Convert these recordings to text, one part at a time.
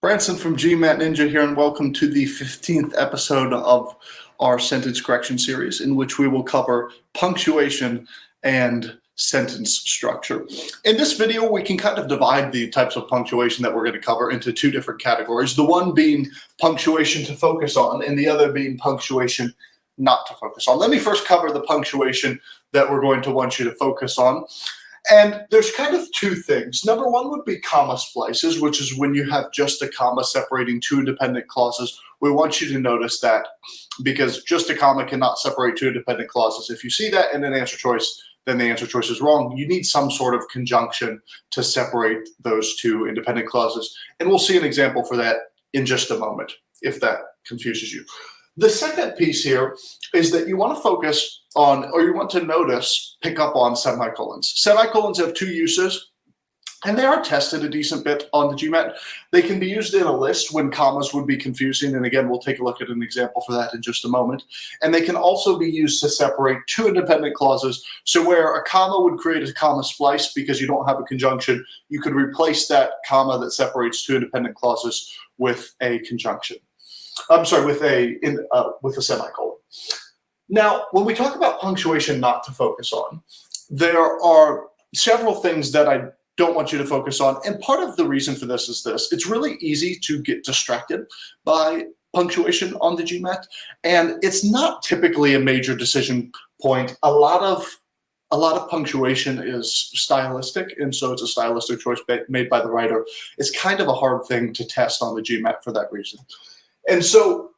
Bransen from GMAT Ninja here, and welcome to the 15th episode of our sentence correction series, in which we will cover punctuation and sentence structure. In this video, we can kind of divide the types of punctuation that we're going to cover into two different categories, the one being punctuation to focus on, and the other being punctuation not to focus on. Let me first cover the punctuation that we're going to want you to focus on. And there's kind of two things. Number one would be comma splices, which is when you have just a comma separating two independent clauses. We want you to notice that because just a comma cannot separate two independent clauses. If you see that in an answer choice, then the answer choice is wrong. You need some sort of conjunction to separate those two independent clauses. And we'll see an example for that in just a moment, if that confuses you. The second piece here is that you want to focus on, or you want to pick up on semicolons. Semicolons have two uses, and they are tested a decent bit on the GMAT. They can be used in a list when commas would be confusing, and again, we'll take a look at an example for that in just a moment. And they can also be used to separate two independent clauses. So where a comma would create a comma splice because you don't have a conjunction, you could replace that comma that separates two independent clauses with a conjunction. With a semicolon. Now, when we talk about punctuation not to focus on, there are several things that I don't want you to focus on. And part of the reason for this is this. It's really easy to get distracted by punctuation on the GMAT, and it's not typically a major decision point. A lot of punctuation is stylistic, and so it's a stylistic choice made by the writer. It's kind of a hard thing to test on the GMAT for that reason. And so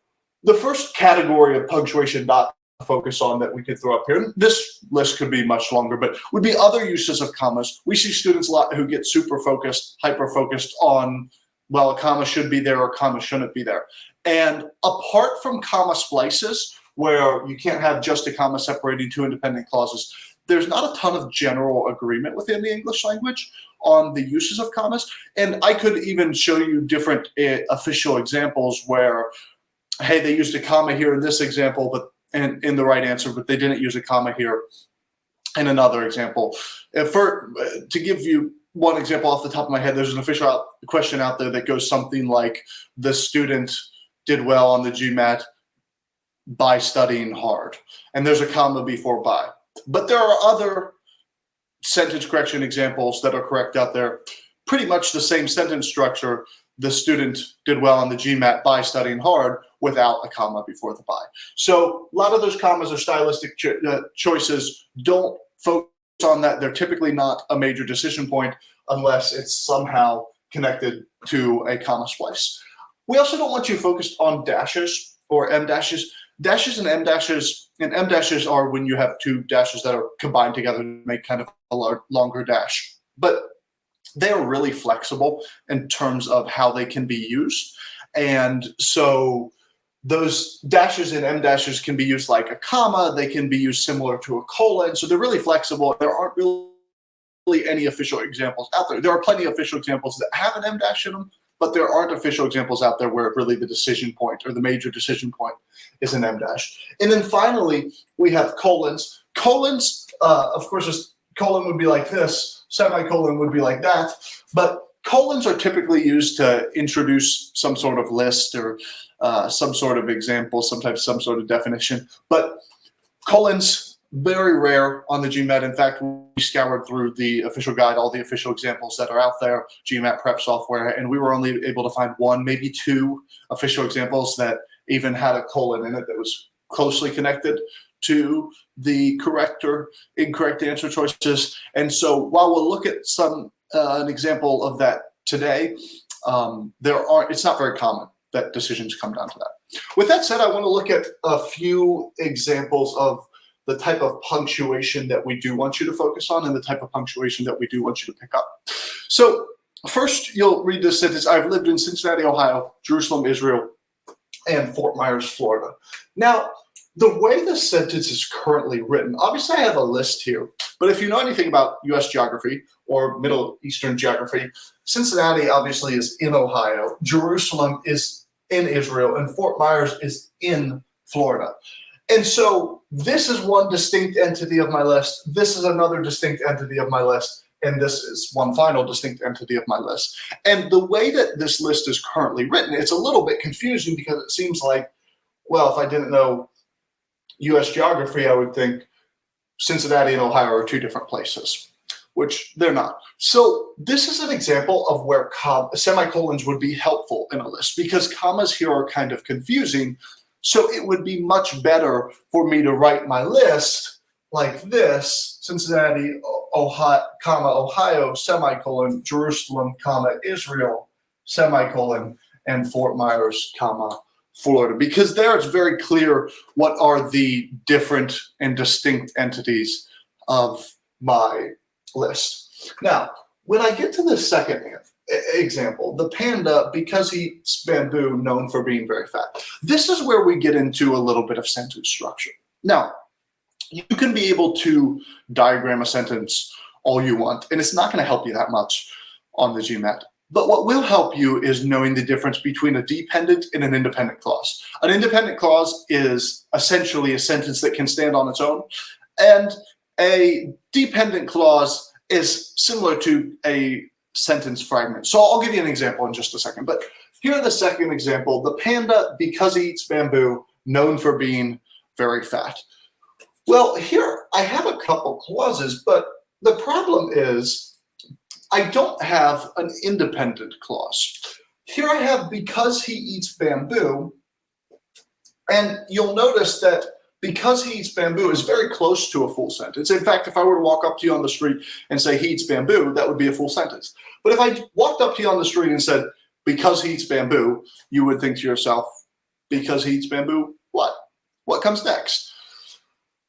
the first category of punctuation not to focus on that we could throw up here, and this list could be much longer, but would be other uses of commas. We see students a lot who get super focused, hyper-focused on, well, a comma should be there or a comma shouldn't be there. And apart from comma splices, where you can't have just a comma separating two independent clauses, there's not a ton of general agreement within the English language on the uses of commas. And I could even show you different official examples where, hey, they used a comma here in this example, but and in the right answer, but they didn't use a comma here in another example. To give you one example off the top of my head, there's an official question out there that goes something like, the student did well on the GMAT by studying hard. And there's a comma before by. But there are other sentence correction examples that are correct out there. Pretty much the same sentence structure. The student did well on the GMAT by studying hard without a comma before the by. So a lot of those commas are stylistic choices. Don't focus on that. They're typically not a major decision point unless it's somehow connected to a comma splice. We also don't want you focused on dashes or M dashes. Dashes and M dashes are when you have two dashes that are combined together to make kind of a longer dash. But they are really flexible in terms of how they can be used. And so those dashes and M dashes can be used like a comma. They can be used similar to a colon. So they're really flexible. There aren't really any official examples out there. There are plenty of official examples that have an M dash in them, but there aren't official examples out there where really the decision point or the major decision point is an M dash. And then finally, we have colons. Colons, of course, a colon would be like this, semicolon would be like that, but colons are typically used to introduce some sort of list or some sort of example, sometimes some sort of definition. But colons, very rare on the GMAT. In fact, we scoured through the official guide, all the official examples that are out there, GMAT prep software, and we were only able to find one, maybe two official examples that even had a colon in it that was closely connected to the correct or incorrect answer choices. And so while we'll look at an example of that today, it's not very common that decisions come down to that. With that said, I want to look at a few examples of the type of punctuation that we do want you to focus on and the type of punctuation that we do want you to pick up. So first, you'll read this sentence: I've lived in Cincinnati, Ohio, Jerusalem, Israel, and Fort Myers, Florida. Now, the way this sentence is currently written, obviously I have a list here, but if you know anything about US geography or Middle Eastern geography, Cincinnati obviously is in Ohio, Jerusalem is in Israel, and Fort Myers is in Florida. And so this is one distinct entity of my list. This is another distinct entity of my list. and this is one final distinct entity of my list. And the way that this list is currently written, it's a little bit confusing because it seems like, well, if I didn't know U.S. geography, I would think Cincinnati and Ohio are two different places, which they're not. So this is an example of where semicolons would be helpful in a list because commas here are kind of confusing. So it would be much better for me to write my list like this: Cincinnati, Ohio, semicolon, Jerusalem, Israel, semicolon, and Fort Myers, Florida, because there it's very clear what are the different and distinct entities of my list. Now, when I get to the second example, the panda, because he eats bamboo, known for being very fat. This is where we get into a little bit of sentence structure. Now, you can be able to diagram a sentence all you want, and it's not going to help you that much on the GMAT. But what will help you is knowing the difference between a dependent and an independent clause. An independent clause is essentially a sentence that can stand on its own, and a dependent clause is similar to a sentence fragment. So I'll give you an example in just a second. But here in the second example, the panda, because he eats bamboo, known for being very fat. Well, here I have a couple clauses, but the problem is I don't have an independent clause. Here I have because he eats bamboo, and you'll notice that because he eats bamboo is very close to a full sentence. In fact, if I were to walk up to you on the street and say he eats bamboo, that would be a full sentence. But if I walked up to you on the street and said, because he eats bamboo, you would think to yourself, because he eats bamboo, what? What comes next?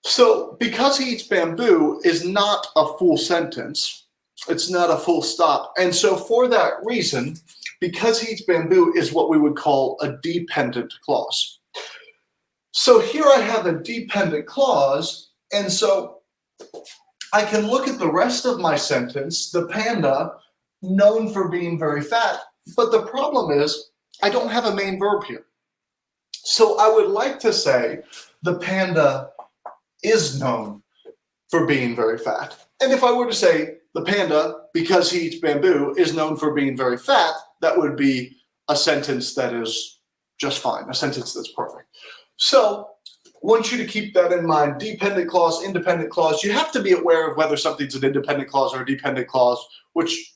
So because he eats bamboo is not a full sentence. It's not a full stop. And so for that reason, because he eats bamboo is what we would call a dependent clause. So here I have a dependent clause, and so I can look at the rest of my sentence, the panda, known for being very fat, but the problem is I don't have a main verb here. So I would like to say the panda is known for being very fat. And if I were to say the panda, because he eats bamboo, is known for being very fat, that would be a sentence that is just fine, a sentence that's perfect. So I want you to keep that in mind. Dependent clause, independent clause. You have to be aware of whether something's an independent clause or a dependent clause, which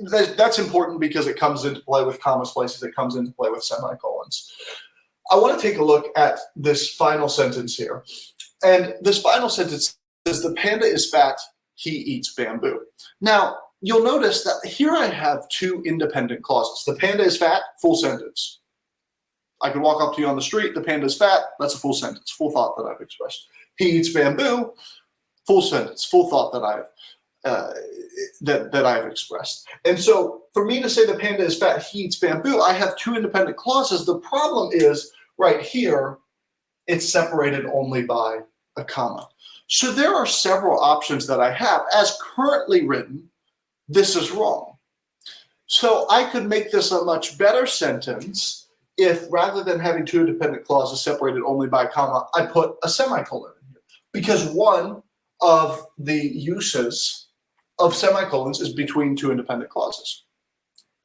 that's important because it comes into play with commas places, it comes into play with semicolons. I want to take a look at this final sentence here. And this final sentence says the panda is fat, he eats bamboo. Now, you'll notice that here I have two independent clauses. The panda is fat, full sentence. I could walk up to you on the street, the panda is fat, that's a full sentence, full thought that I've expressed. He eats bamboo, full sentence, full thought that I've expressed. And so for me to say the panda is fat, he eats bamboo, I have two independent clauses. The problem is right here, it's separated only by a comma. So there are several options that I have. As currently written, this is wrong. So I could make this a much better sentence if rather than having two independent clauses separated only by a comma, I put a semicolon in here. Because one of the uses of semicolons is between two independent clauses.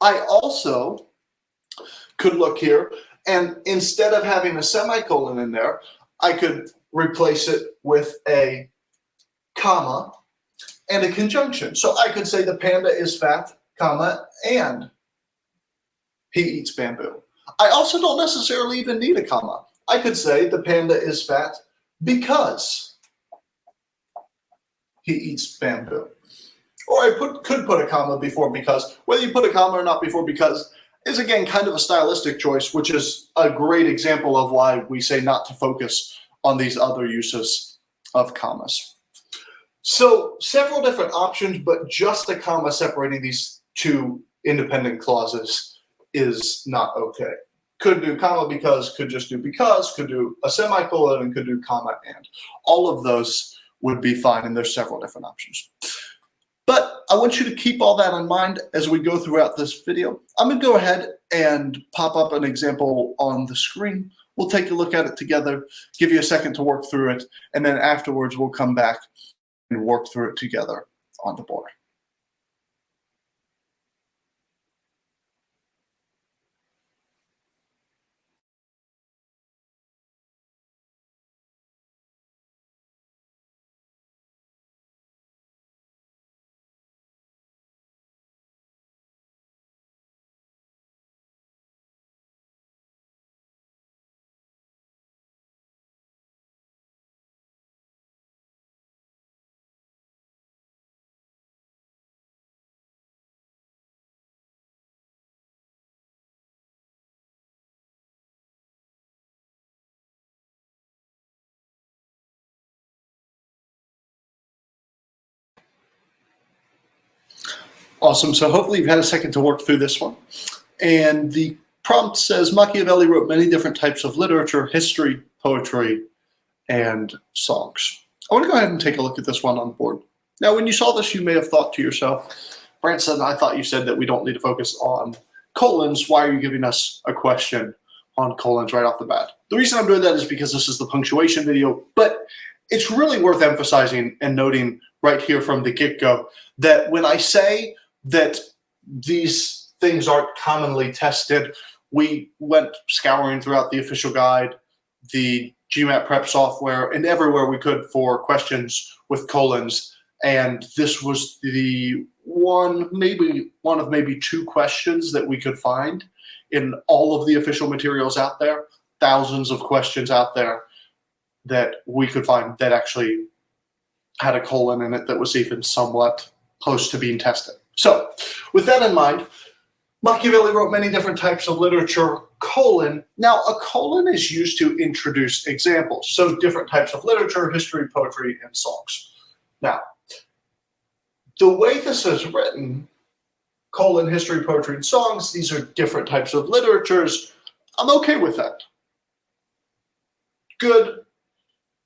I also could look here, and instead of having a semicolon in there, I could replace it with a comma and a conjunction. So I could say the panda is fat, comma, and he eats bamboo. I also don't necessarily even need a comma. I could say the panda is fat because he eats bamboo. Or I could put a comma before because. Whether you put a comma or not before because is, again, kind of a stylistic choice, which is a great example of why we say not to focus on these other uses of commas. So several different options, but just a comma separating these two independent clauses is not okay. Could do comma because, could just do because, could do a semicolon, and could do comma and. All of those would be fine, and there's several different options. But I want you to keep all that in mind as we go throughout this video. I'm going to go ahead and pop up an example on the screen. We'll take a look at it together, give you a second to work through it, and then afterwards we'll come back and work through it together on the board. Awesome. So hopefully you've had a second to work through this one. And the prompt says Machiavelli wrote many different types of literature, history, poetry, and songs. I want to go ahead and take a look at this one on the board. Now, when you saw this, you may have thought to yourself, Bransen, I thought you said that we don't need to focus on colons. Why are you giving us a question on colons right off the bat? The reason I'm doing that is because this is the punctuation video, but it's really worth emphasizing and noting right here from the get-go that when I say that these things aren't commonly tested, we went scouring throughout the official guide, the GMAT prep software, and everywhere we could for questions with colons. And this was the one of maybe two questions that we could find in all of the official materials out there, thousands of questions out there that we could find that actually had a colon in it that was even somewhat close to being tested. So with that in mind, Machiavelli wrote many different types of literature, colon. Now, a colon is used to introduce examples. So different types of literature, history, poetry, and songs. Now, the way this is written, colon, history, poetry, and songs, these are different types of literatures. I'm okay with that. Good.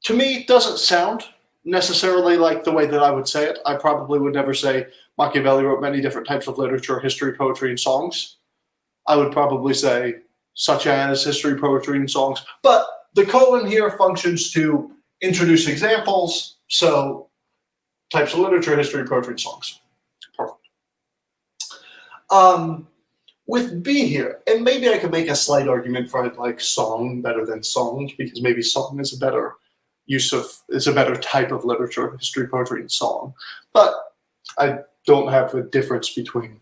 To me, it doesn't sound necessarily like the way that I would say it. I probably would never say Machiavelli wrote many different types of literature, history, poetry, and songs. I would probably say such as history, poetry, and songs. But the colon here functions to introduce examples. So types of literature, history, poetry, and songs. Perfect. With B here, and maybe I could make a slight argument for I'd like song better than songs, because maybe song is a better it's a better type of literature, history, poetry, and song. But I don't have a difference between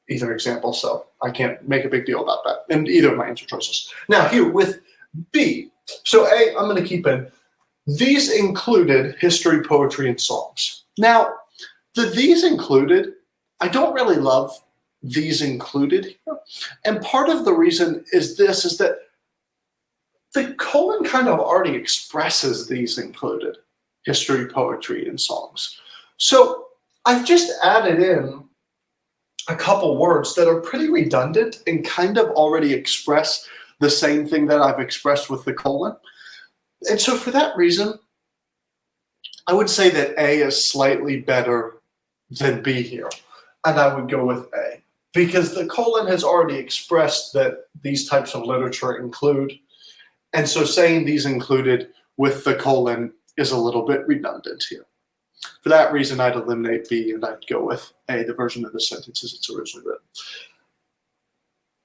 either example, so I can't make a big deal about that in either of my answer choices. Now here with B, so A, I'm going to keep in these included history, poetry, and songs. Now, the these included, I don't really love these included here. And part of the reason is that the colon kind of already expresses these included, history, poetry, and songs. So I've just added in a couple words that are pretty redundant and kind of already express the same thing that I've expressed with the colon. And so for that reason, I would say that A is slightly better than B here. And I would go with A, because the colon has already expressed that these types of literature include. And so saying these included with the colon is a little bit redundant here. For that reason, I'd eliminate B and I'd go with A, the version of the sentence as it's originally written.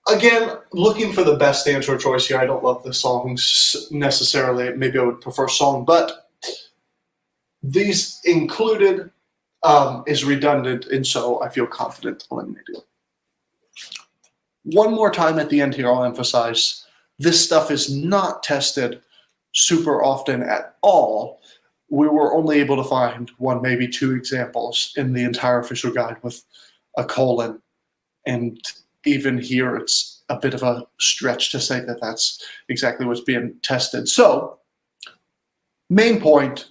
Again, looking for the best answer choice here. I don't love the songs necessarily. Maybe I would prefer song, but these included is redundant, and so I feel confident eliminating it. One more time at the end here, I'll emphasize this stuff is not tested super often at all. We were only able to find one, maybe two examples in the entire official guide with a colon. And even here, it's a bit of a stretch to say that that's exactly what's being tested. So, main point,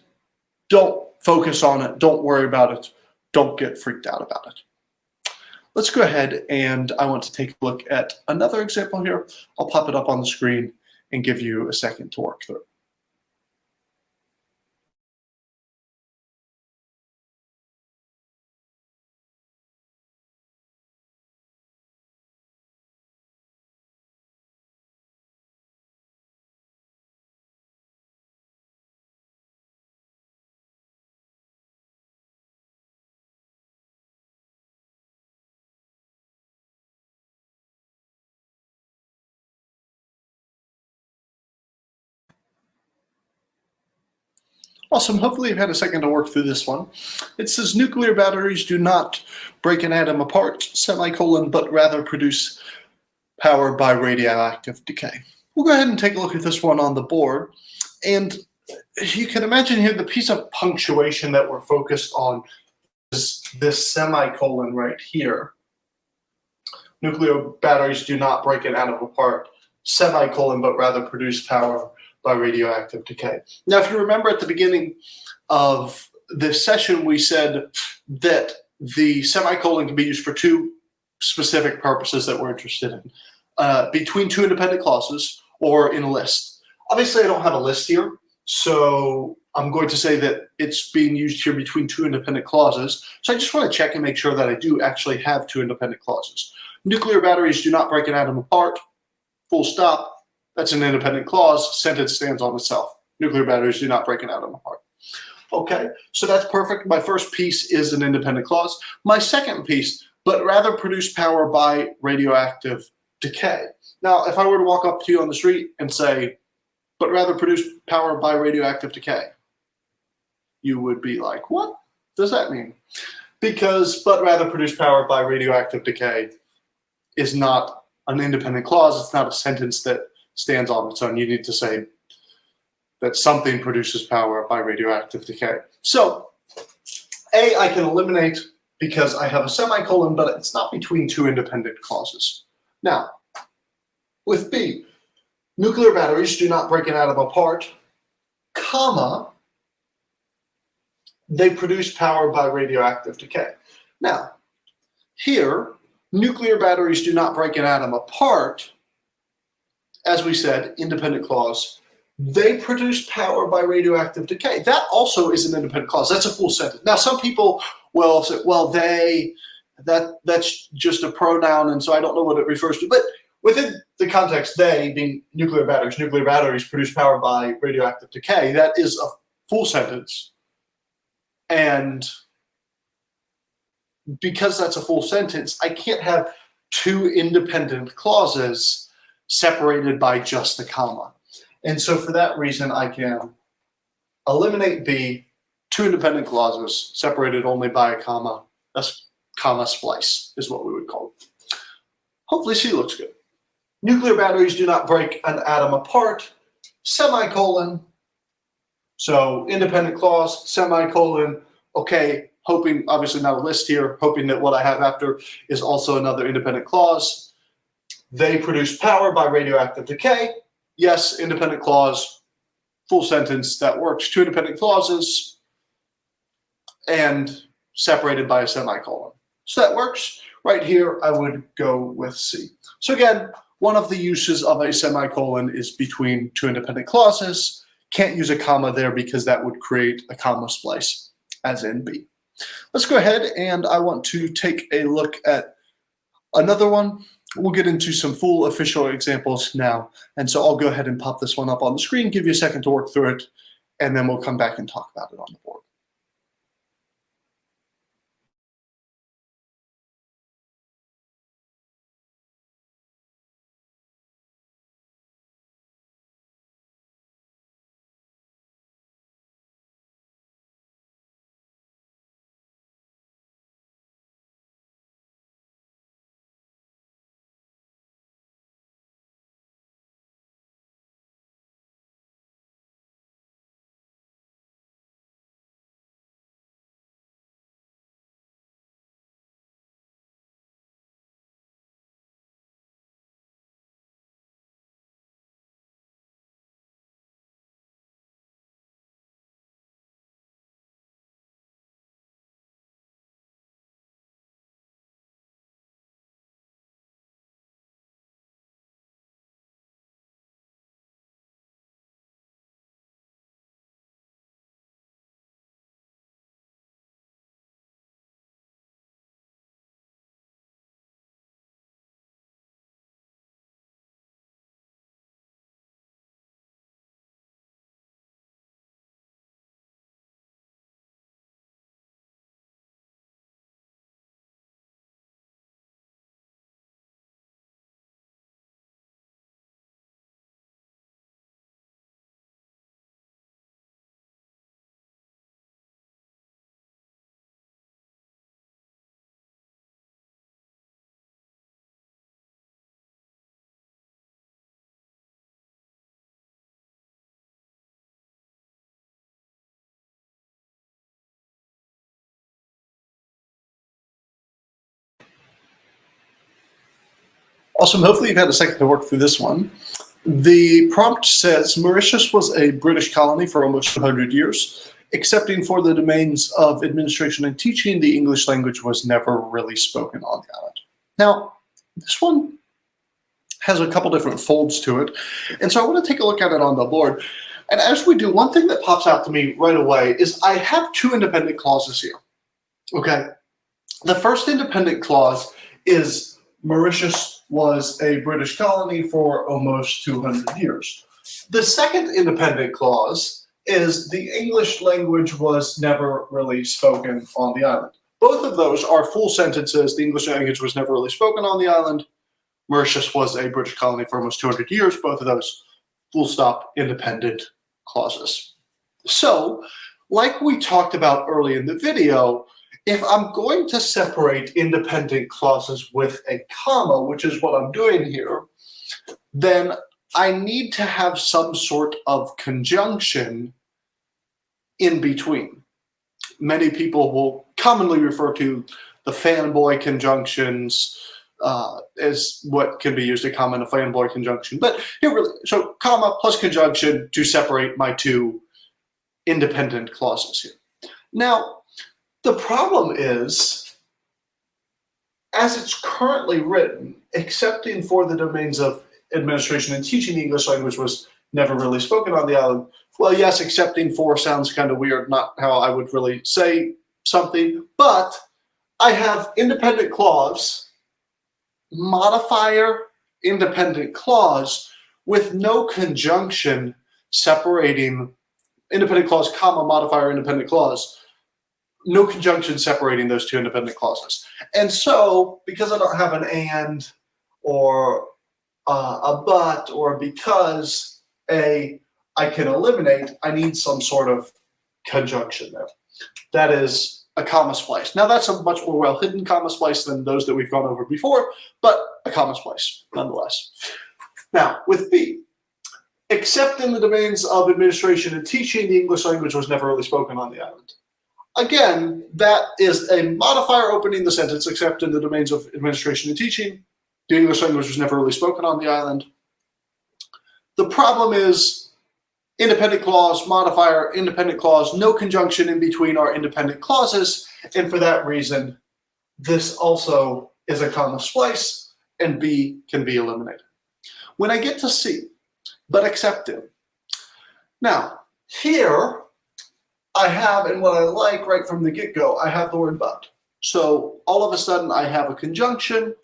don't focus on it. Don't worry about it. Don't get freaked out about it. Let's go ahead and I want to take a look at another example here. I'll pop it up on the screen and give you a second to work through. Awesome. Hopefully you've had a second to work through this one. It says nuclear batteries do not break an atom apart, semicolon, but rather produce power by radioactive decay. We'll go ahead and take a look at this one on the board. And you can imagine here the piece of punctuation that we're focused on is this semicolon right here. Nuclear batteries do not break an atom apart, semicolon, but rather produce power by radioactive decay. Now, if you remember at the beginning of this session, we said that the semicolon can be used for two specific purposes that we're interested in. Between two independent clauses or in a list. Obviously, I don't have a list here, so I'm going to say that it's being used here between two independent clauses. So I just want to check and make sure that I do actually have two independent clauses. Nuclear batteries do not break an atom apart. Full stop. That's an independent clause. Sentence stands on itself. Nuclear batteries do not break an atom apart. Okay, so that's perfect. My first piece is an independent clause. My second piece, but rather produce power by radioactive decay. Now, if I were to walk up to you on the street and say, but rather produce power by radioactive decay, you would be like, what does that mean? Because but rather produce power by radioactive decay is not an independent clause. It's not a sentence that stands on its own. You need to say that something produces power by radioactive decay. So A, I can eliminate because I have a semicolon, but it's not between two independent clauses. Now, with B, nuclear batteries do not break an atom apart, comma, they produce power by radioactive decay. Now, here, nuclear batteries do not break an atom apart, as we said, independent clause. They produce power by radioactive decay. That also is an independent clause. That's a full sentence. Now, some people will say, well, that's just a pronoun, and so I don't know what it refers to. But within the context, they being nuclear batteries produce power by radioactive decay. That is a full sentence. And because that's a full sentence, I can't have two independent clauses separated by just the comma. And so for that reason, I can eliminate B, two independent clauses separated only by a comma. That's comma splice is what we would call it. Hopefully C looks good. Nuclear batteries do not break an atom apart, semicolon. So independent clause, semicolon. Okay, hoping, obviously not a list here, hoping that what I have after is also another independent clause. They produce power by radioactive decay. Yes, independent clause, full sentence, that works. Two independent clauses and separated by a semicolon. So that works. Right here, I would go with C. So again, one of the uses of a semicolon is between two independent clauses. Can't use a comma there because that would create a comma splice, as in B. Let's go ahead and I want to take a look at another one. We'll get into some full official examples now. And so I'll go ahead and pop this one up on the screen, give you a second to work through it, and then we'll come back and talk about it on the board. Awesome. Hopefully you've had a second to work through this one. The prompt says Mauritius was a British colony for almost 100 years. excepting for the domains of administration and teaching, the English language was never really spoken on the island. Now, this one has a couple different folds to it, and so I want to take a look at it on the board. And as we do, one thing that pops out to me right away is I have two independent clauses here. Okay, the first independent clause is Mauritius was a British colony for almost 200 years. The second independent clause is the English language was never really spoken on the island. Both of those are full sentences. The English language was never really spoken on the island. Mauritius was a British colony for almost 200 years. Both of those full stop independent clauses. So, like we talked about early in the video, if I'm going to separate independent clauses with a comma, which is what I'm doing here, then I need to have some sort of conjunction in between. Many people will commonly refer to the fanboy conjunctions as what can be used to comment a fanboy conjunction. But here, really, so comma plus conjunction to separate my two independent clauses here. Now, the problem is, as it's currently written, excepting for the domains of administration and teaching, the English language was never really spoken on the island. Well, yes, excepting for sounds kind of weird, not how I would really say something, but I have independent clause, modifier, independent clause, with no conjunction separating independent clause, comma, modifier, independent clause, no conjunction separating those two independent clauses. And so, because I don't have an and or a but or because I can eliminate, I need some sort of conjunction there. That is a comma splice. Now that's a much more well-hidden comma splice than those that we've gone over before, but a comma splice nonetheless. Now with B, except in the domains of administration and teaching, the English language was never really spoken on the island. Again, that is a modifier opening the sentence, except in the domains of administration and teaching, the English language was never really spoken on the island. The problem is independent clause, modifier, independent clause, no conjunction in between our independent clauses, and for that reason, this also is a comma splice, and B can be eliminated. When I get to C, but except in. Now, here I have, and what I like right from the get-go, I have the word but. So all of a sudden I have a conjunction.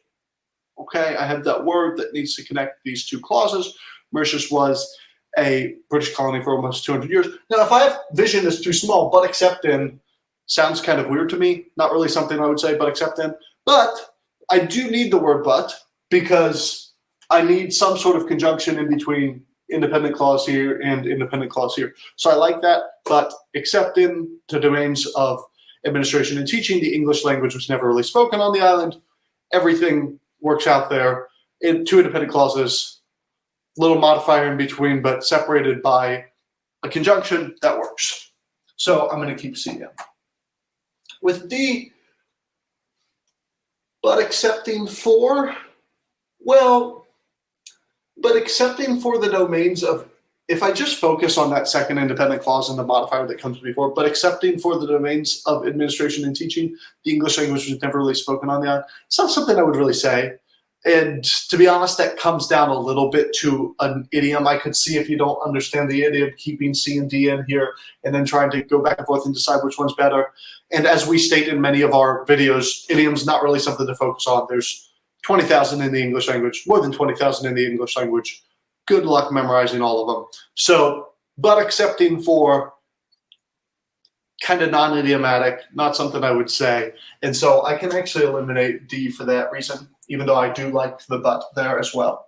Okay, I have that word that needs to connect these two clauses. Mauritius was a British colony for almost 200 years. Now, if I have vision is too small, but except in sounds kind of weird to me. Not really something I would say, but except in. But I do need the word but because I need some sort of conjunction in between independent clause here and independent clause here. So I like that, but except in the domains of administration and teaching, the English language was never really spoken on the island. Everything works out there in two independent clauses, little modifier in between, but separated by a conjunction, that works. So I'm going to keep C in. With D, but excepting for, well, but excepting for the domains of, if I just focus on that second independent clause and the modifier that comes before, but excepting for the domains of administration and teaching, the English language was never really spoken on the island. It's not something I would really say. And to be honest, that comes down a little bit to an idiom. I could see if you don't understand the idiom, keeping C and D in here and then trying to go back and forth and decide which one's better. And as we state in many of our videos, idiom's not really something to focus on. There's 20,000 in the English language, more than 20,000 in the English language. Good luck memorizing all of them. So, but excepting for kind of non-idiomatic, not something I would say. And so I can actually eliminate D for that reason, even though I do like the but there as well.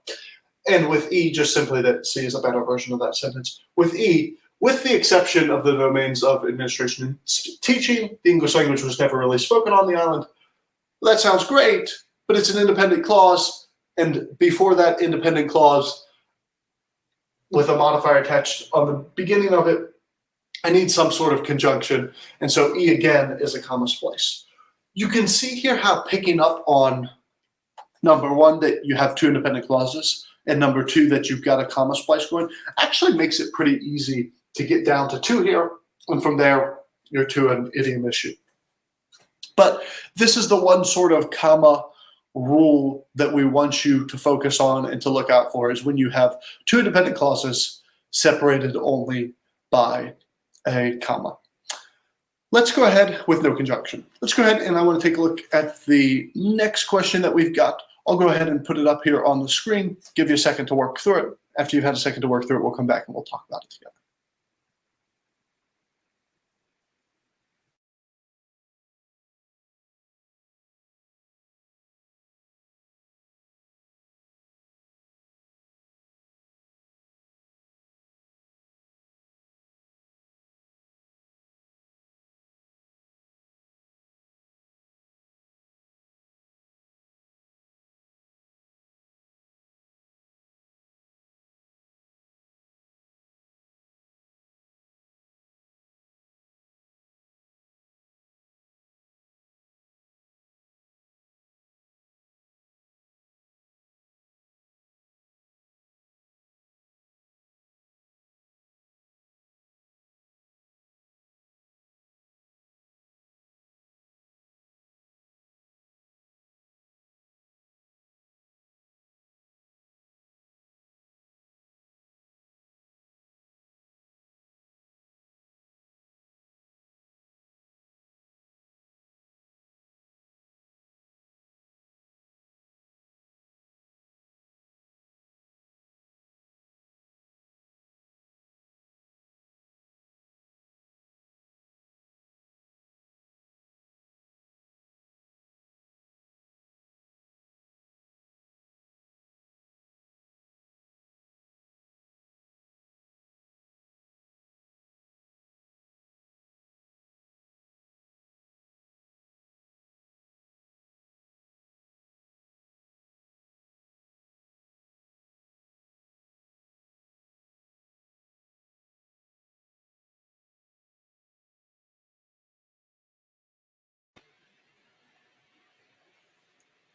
And with E, just simply that C is a better version of that sentence. With E, with the exception of the domains of administration and teaching, the English language was never really spoken on the island. That sounds great, but it's an independent clause, and before that independent clause, with a modifier attached on the beginning of it, I need some sort of conjunction, and so E again is a comma splice. You can see here how picking up on number one, that you have two independent clauses, and number two, that you've got a comma splice going, actually makes it pretty easy to get down to two here And from there, you're to an idiom issue. But this is the one sort of comma rule that we want you to focus on and to look out for, is when you have two independent clauses separated only by a comma. Let's go ahead with no conjunction. Let's go ahead and I want to take a look at the next question that we've got. I'll go ahead and put it up here on the screen, give you a second to work through it. After you've had a second to work through it, we'll come back and we'll talk about it together.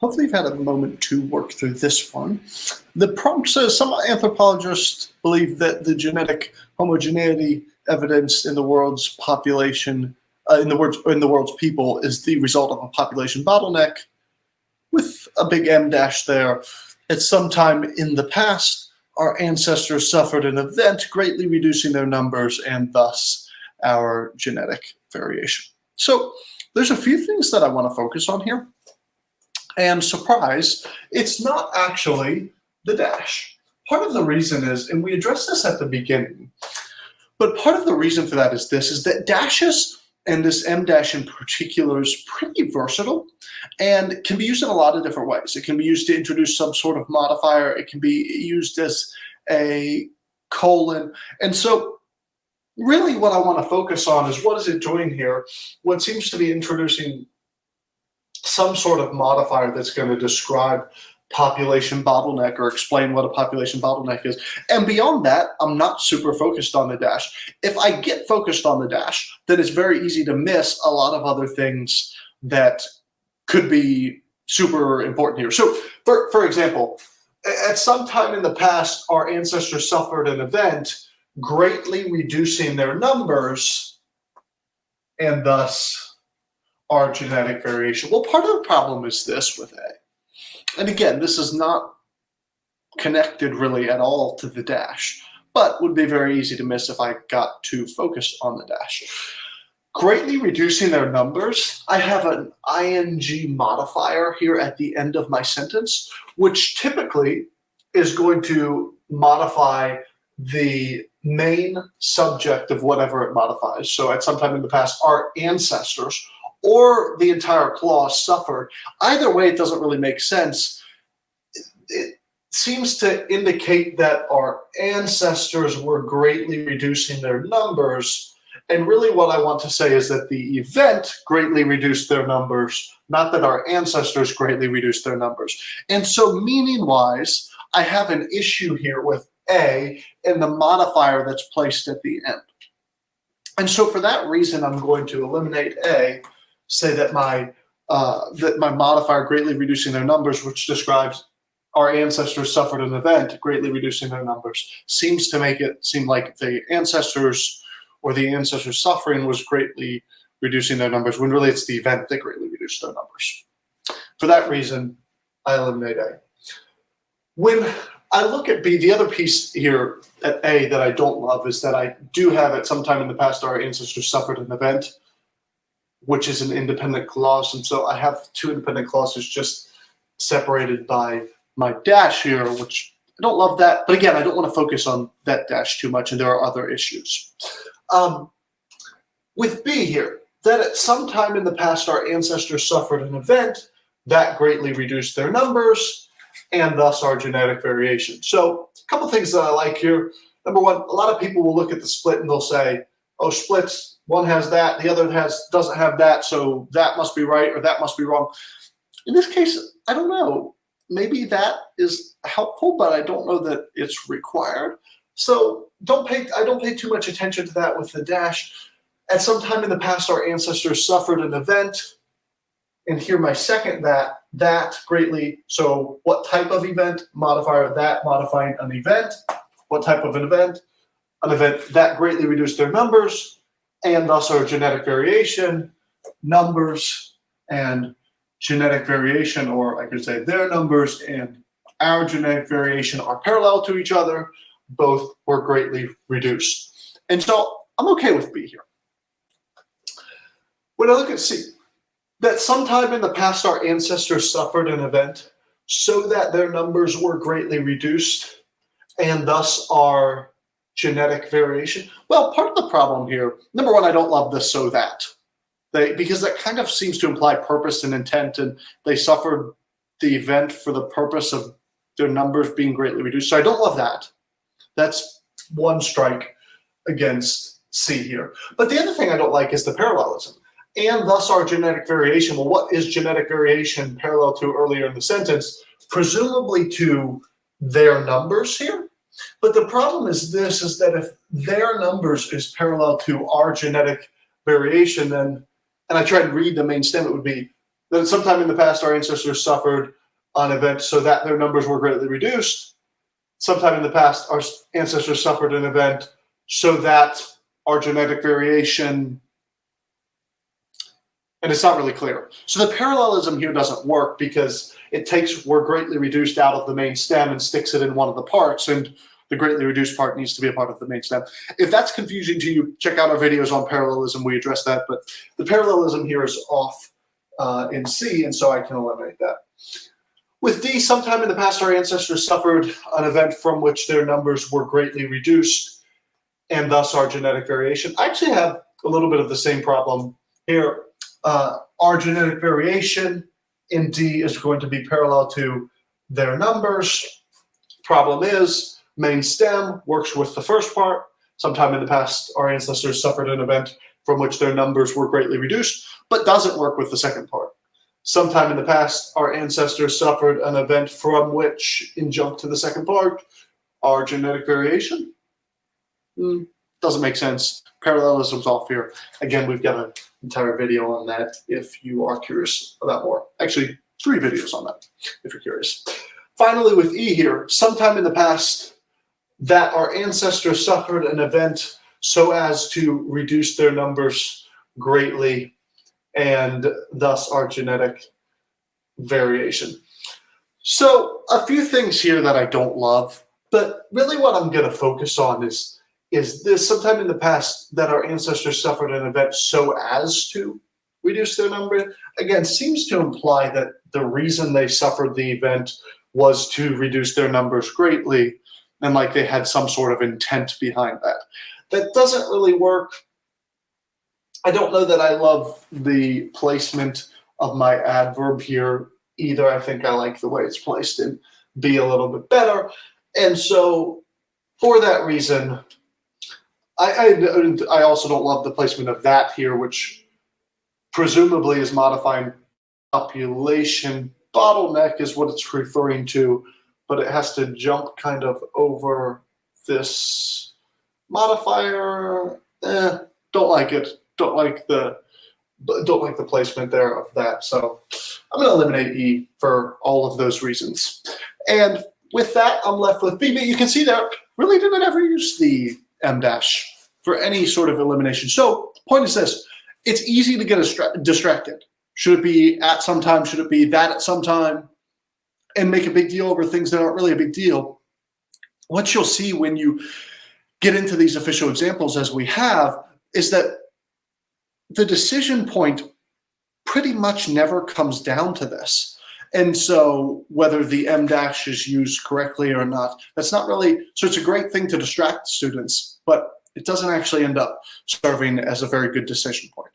Hopefully you've had a moment to work through this one. The prompt says some anthropologists believe that the genetic homogeneity evidenced in the world's population, in the world's people, is the result of a population bottleneck, with a big M dash there. At some time in the past, our ancestors suffered an event greatly reducing their numbers and thus our genetic variation. So there's a few things that I want to focus on here. And surprise, it's not actually the dash. Part of the reason is, and we addressed this at the beginning, but part of the reason for that is this, is that dashes, and this M dash in particular, is pretty versatile and can be used in a lot of different ways. It can be used to introduce some sort of modifier. It can be used as a colon. And so really what I want to focus on is, what is it doing here? What seems to be introducing some sort of modifier that's going to describe population bottleneck or explain what a population bottleneck is. And beyond that, I'm not super focused on the dash. If I get focused on the dash, then it's very easy to miss a lot of other things that could be super important here. So for example, at some time in the past, our ancestors suffered an event greatly reducing their numbers and thus our genetic variation. Well, part of the problem is this with A. And again, this is not connected really at all to the dash, but would be very easy to miss if I got too focused on the dash. Greatly reducing their numbers, I have an ing modifier here at the end of my sentence, which typically is going to modify the main subject of whatever it modifies. So at some time in the past, our ancestors or the entire clause suffered. Either way, it doesn't really make sense. It seems to indicate that our ancestors were greatly reducing their numbers. And really what I want to say is that the event greatly reduced their numbers, not that our ancestors greatly reduced their numbers. And so meaning-wise, I have an issue here with A and the modifier that's placed at the end. And so for that reason, I'm going to eliminate A, say that my modifier greatly reducing their numbers, which describes our ancestors suffered an event greatly reducing their numbers, seems to make it seem like the ancestors or the ancestor's suffering was greatly reducing their numbers, when really it's the event that greatly reduced their numbers. For that reason, I eliminate A. When I look at B, the other piece here at A that I don't love is that I do have at some time in the past our ancestors suffered an event, which is an independent clause. And so I have two independent clauses just separated by my dash here, which I don't love that. But again, I don't want to focus on that dash too much, and there are other issues. With B here, that at some time in the past our ancestors suffered an event that greatly reduced their numbers, and thus our genetic variation. So a couple things that I like here. Number one, a lot of people will look at the split and they'll say, oh, splits, one has that, the other doesn't have that, so that must be right or that must be wrong. In this case, I don't know. Maybe that is helpful, but I don't know that it's required. So I don't pay too much attention to that with the dash. At some time in the past, our ancestors suffered an event. And here my second that greatly, so what type of event? Modifier that, modifying an event. What type of an event? An event that greatly reduced their numbers, and thus our genetic variation. Numbers and genetic variation, or I could say their numbers and our genetic variation are parallel to each other. Both were greatly reduced. And so I'm okay with B here. When I look at C, that sometime in the past our ancestors suffered an event so that their numbers were greatly reduced, and thus our genetic variation. Well, part of the problem here, number one, I don't love the so that. Because that kind of seems to imply purpose and intent, and they suffered the event for the purpose of their numbers being greatly reduced. So I don't love that. That's one strike against C here. But the other thing I don't like is the parallelism. And thus our genetic variation. Well, what is genetic variation parallel to earlier in the sentence? Presumably to their numbers here. But the problem is this, is that if their numbers is parallel to our genetic variation, then, and I try to read the main stem, it would be that sometime in the past our ancestors suffered an event so that their numbers were greatly reduced. Sometime in the past our ancestors suffered an event so that our genetic variation, and it's not really clear. So the parallelism here doesn't work because it takes "were greatly reduced" out of the main stem and sticks it in one of the parts, and the greatly reduced part needs to be a part of the main stem. If that's confusing to you, check out our videos on parallelism. We address that, but the parallelism here is off in C, and so I can eliminate that. With D, sometime in the past our ancestors suffered an event from which their numbers were greatly reduced, and thus our genetic variation. I actually have a little bit of the same problem here. Our genetic variation in D is going to be parallel to their numbers. Problem is, main stem works with the first part. Sometime in the past, our ancestors suffered an event from which their numbers were greatly reduced, but doesn't work with the second part. Sometime in the past, our ancestors suffered an event from which, in jump to the second part, our genetic variation. Doesn't make sense. Parallelism's off here. Again, we've got an entire video on that if you are curious about more. Actually, 3 videos on that if you're curious. Finally, with E here, sometime in the past that our ancestors suffered an event so as to reduce their numbers greatly, and thus our genetic variation. So a few things here that I don't love, but really what I'm going to focus on is this: sometime in the past that our ancestors suffered an event so as to reduce their number. Again, seems to imply that the reason they suffered the event was to reduce their numbers greatly, and like they had some sort of intent behind that. That doesn't really work. I don't know that I love the placement of my adverb here either. I think I like the way it's placed in B a little bit better. And so for that reason, I also don't love the placement of that here, which presumably is modifying population. Bottleneck is what it's referring to, but it has to jump kind of over this modifier. Don't like it. Don't like the placement there of that. So I'm going to eliminate E for all of those reasons. And with that, I'm left with B. But you can see there, really didn't ever use the M dash for any sort of elimination. So point is this, it's easy to get distracted. Should it be at some time? Should it be that at some time? And make a big deal over things that aren't really a big deal. What you'll see when you get into these official examples, as we have, is that the decision point pretty much never comes down to this. And so whether the M dash is used correctly or not, that's not really, so it's a great thing to distract students, but it doesn't actually end up serving as a very good decision point.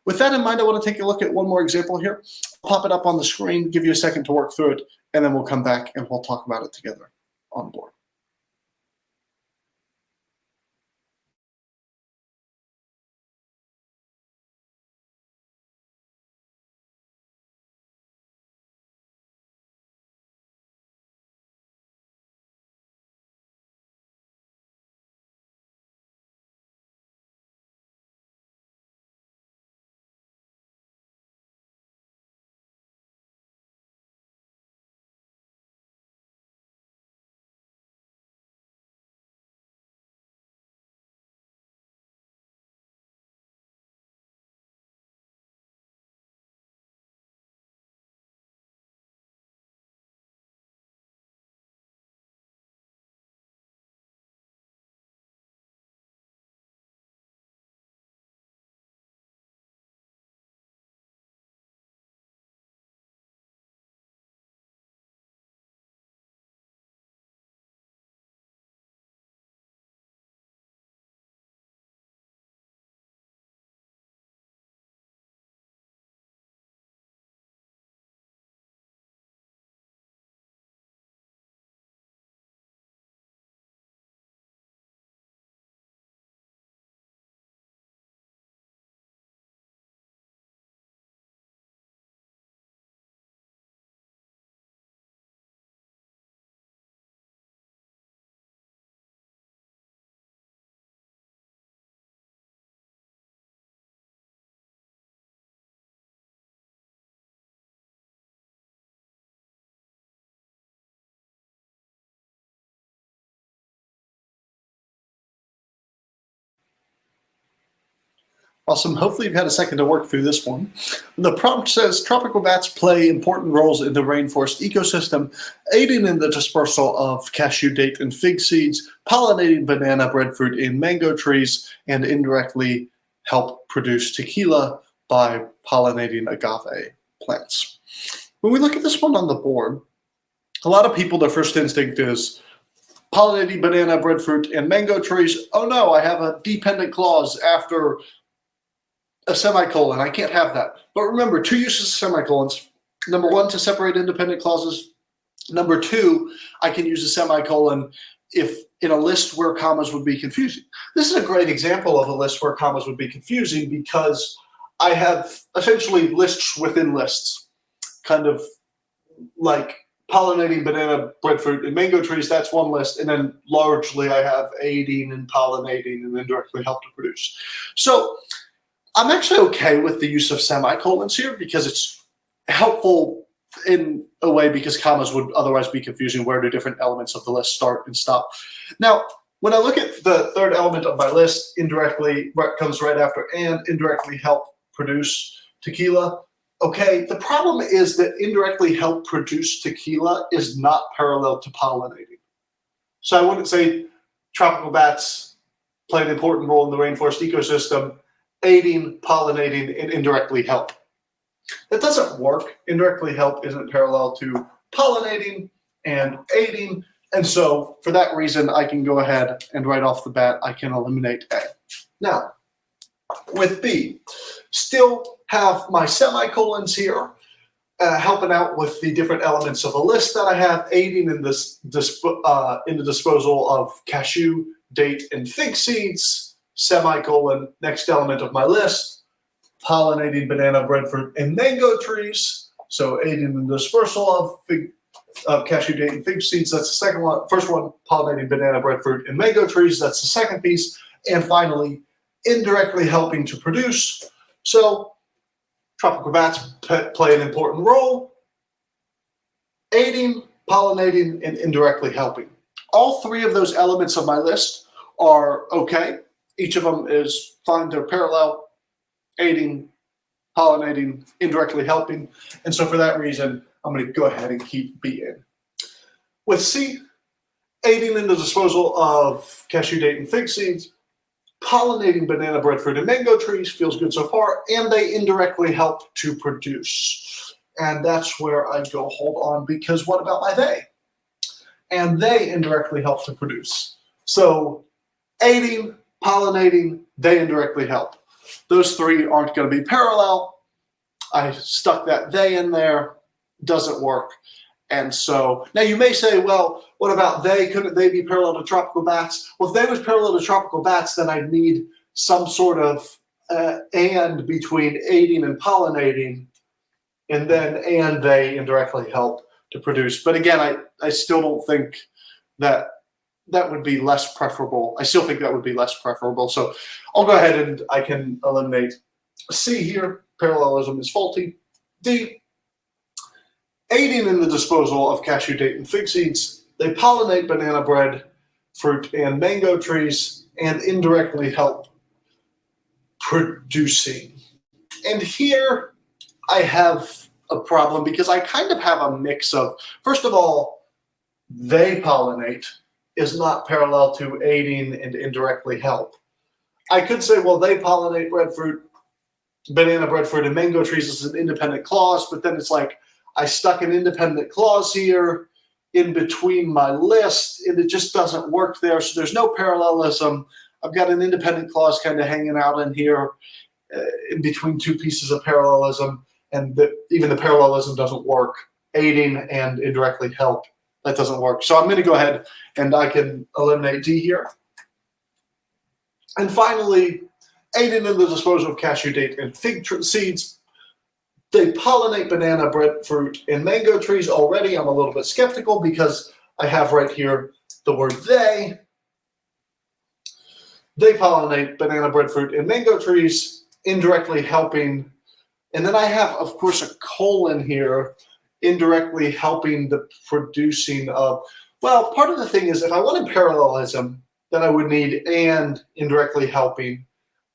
With that in mind, I want to take a look at one more example here. I'll pop it up on the screen, give you a second to work through it, and then we'll come back and we'll talk about it together on board. Awesome. Hopefully you've had a second to work through this one. The prompt says tropical bats play important roles in the rainforest ecosystem, aiding in the dispersal of cashew, date, and fig seeds, pollinating banana, breadfruit, and mango trees, and indirectly help produce tequila by pollinating agave plants. When we look at this one on the board, a lot of people, their first instinct is pollinating banana, breadfruit, and mango trees. Oh no, I have a dependent clause after a semicolon. I can't have that. But remember, two uses of semicolons. Number one, to separate independent clauses. Number two, I can use a semicolon if in a list where commas would be confusing. This is a great example of a list where commas would be confusing because I have essentially lists within lists, kind of like pollinating banana, breadfruit, and mango trees. That's one list. And then largely I have aiding and pollinating and indirectly help to produce. So I'm actually okay with the use of semicolons here because it's helpful in a way because commas would otherwise be confusing. Where do different elements of the list start and stop? Now, when I look at the third element of my list, indirectly comes right after and indirectly help produce tequila. Okay, the problem is that indirectly help produce tequila is not parallel to pollinating. So I wouldn't say tropical bats play an important role in the rainforest ecosystem, aiding, pollinating, and indirectly help. That doesn't work. Indirectly help isn't parallel to pollinating and aiding. And so for that reason, I can go ahead and right off the bat, I can eliminate A. Now, with B, still have my semicolons here, helping out with the different elements of a list that I have, aiding in this in the disposal of cashew, date, and fig seeds, semicolon, next element of my list, pollinating banana, breadfruit, and mango trees. So aiding in the dispersal of cashew, date, and fig seeds. That's the second one. First one, pollinating banana, breadfruit, and mango trees. That's the second piece. And finally, indirectly helping to produce. So tropical bats play an important role, aiding, pollinating, and indirectly helping. All three of those elements of my list are okay. Each of them is fine. They're parallel, aiding, pollinating, indirectly helping. And so for that reason, I'm going to go ahead and keep B in. With C, aiding in the disposal of cashew, date, and fig seeds, pollinating banana, breadfruit, and mango trees, feels good so far, and they indirectly help to produce. And that's where I go, hold on, because what about my they? And they indirectly help to produce. So aiding, pollinating, they indirectly help. Those three aren't going to be parallel. I stuck that they in there, doesn't work. And so now you may say, well, what about they? Couldn't they be parallel to tropical bats? Well, if they was parallel to tropical bats, then I'd need some sort of and between aiding and pollinating, and then and they indirectly help to produce. But again, I still don't think that would be less preferable. I still think that would be less preferable. So I'll go ahead and I can eliminate C here. Parallelism is faulty. D, aiding in the disposal of cashew, date, and fig seeds, they pollinate banana, bread, fruit, and mango trees, and indirectly help producing. And here I have a problem because I kind of have a mix of, first of all, they pollinate is not parallel to aiding and indirectly help. I could say, well, they pollinate breadfruit, banana, breadfruit, and mango trees as an independent clause, but then it's like I stuck an independent clause here in between my list, and it just doesn't work there. So there's no parallelism. I've got an independent clause kind of hanging out in here in between two pieces of parallelism, and even the parallelism doesn't work. Aiding and indirectly help, that doesn't work. So I'm going to go ahead and I can eliminate D here. And finally, aiding in the disposal of cashew, date, and fig seeds, they pollinate banana, breadfruit, and mango trees. Already I'm a little bit skeptical because I have right here the word they. They pollinate banana, breadfruit, and mango trees, indirectly helping. And then I have, of course, a colon here, indirectly helping the producing of, well, part of the thing is if I wanted parallelism, then I would need and indirectly helping.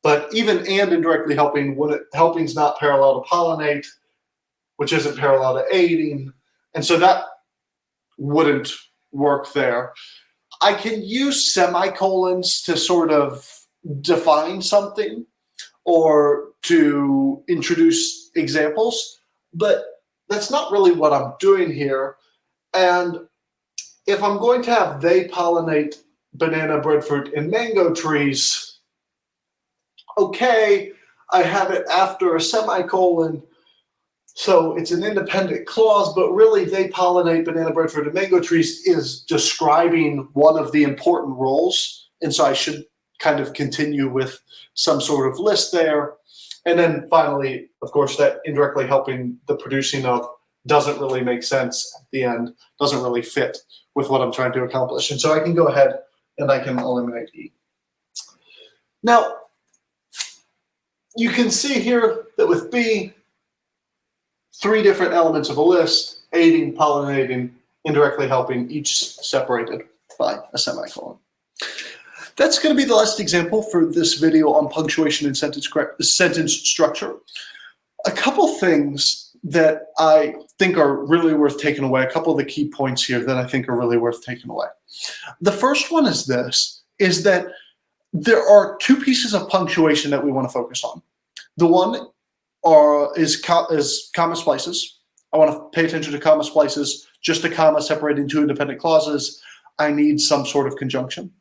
But even and indirectly helping, when helping's not parallel to pollinate, which isn't parallel to aiding. And so that wouldn't work there. I can use semicolons to sort of define something or to introduce examples, but that's not really what I'm doing here. And if I'm going to have they pollinate banana, breadfruit, and mango trees, okay, I have it after a semicolon, so it's an independent clause, but really they pollinate banana, breadfruit, and mango trees is describing one of the important roles, and so I should kind of continue with some sort of list there. And then finally, of course, that indirectly helping the producing of doesn't really make sense at the end, doesn't really fit with what I'm trying to accomplish. And so I can go ahead and I can eliminate E. Now, you can see here that with B, 3 different elements of a list, aiding, pollinating, indirectly helping, each separated by a semicolon. That's going to be the last example for this video on punctuation and sentence structure. A couple things that I think are really worth taking away, a couple of the key points here that I think are really worth taking away. The first one is this, is that there are 2 pieces of punctuation that we want to focus on. The one is comma splices. I want to pay attention to comma splices. Just a comma separating 2 independent clauses. I need some sort of conjunction.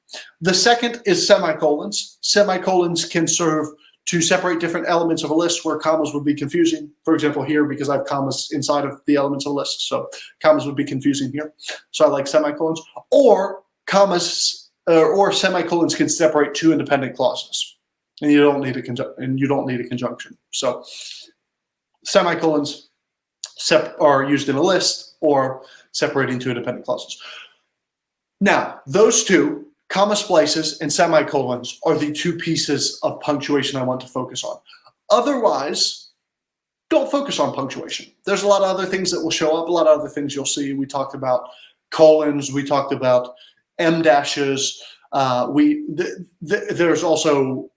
The second is semicolons. Semicolons can serve to separate different elements of a list where commas would be confusing. For example, here, because I have commas inside of the elements of a list, so commas would be confusing here. So I like semicolons. Or commas or semicolons can separate 2 independent clauses, and you don't need a conjunction. So semicolons are used in a list or separating 2 independent clauses. Now, those 2, comma splices and semicolons, are the 2 pieces of punctuation I want to focus on. Otherwise, don't focus on punctuation. There's a lot of other things that will show up, a lot of other things you'll see. We talked about colons, we talked about em dashes, There's also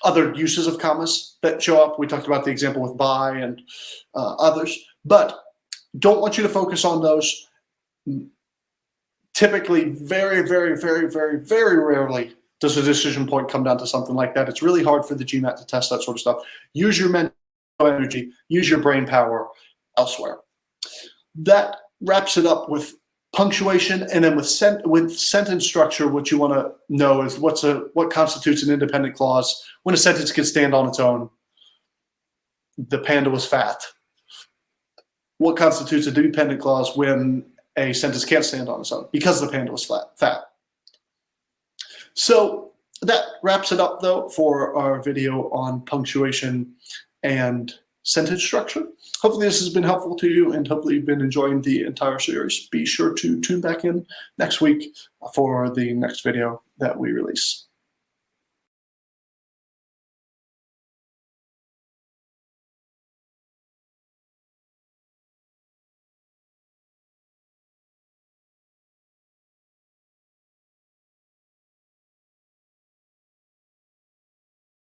other uses of commas that show up. We talked about the example with by and others, but don't want you to focus on those. Typically, very, very, very, very, very rarely does a decision point come down to something like that. It's really hard for the GMAT to test that sort of stuff. Use your mental energy, use your brain power elsewhere. That wraps it up with punctuation, and then with sentence structure, what you want to know is what constitutes an independent clause. When a sentence can stand on its own. The panda was fat. What constitutes a dependent clause when a sentence can't stand on its own? Because the panda was fat. So that wraps it up, though, for our video on punctuation and sentence structure. Hopefully this has been helpful to you, and hopefully you've been enjoying the entire series. Be sure to tune back in next week for the next video that we release.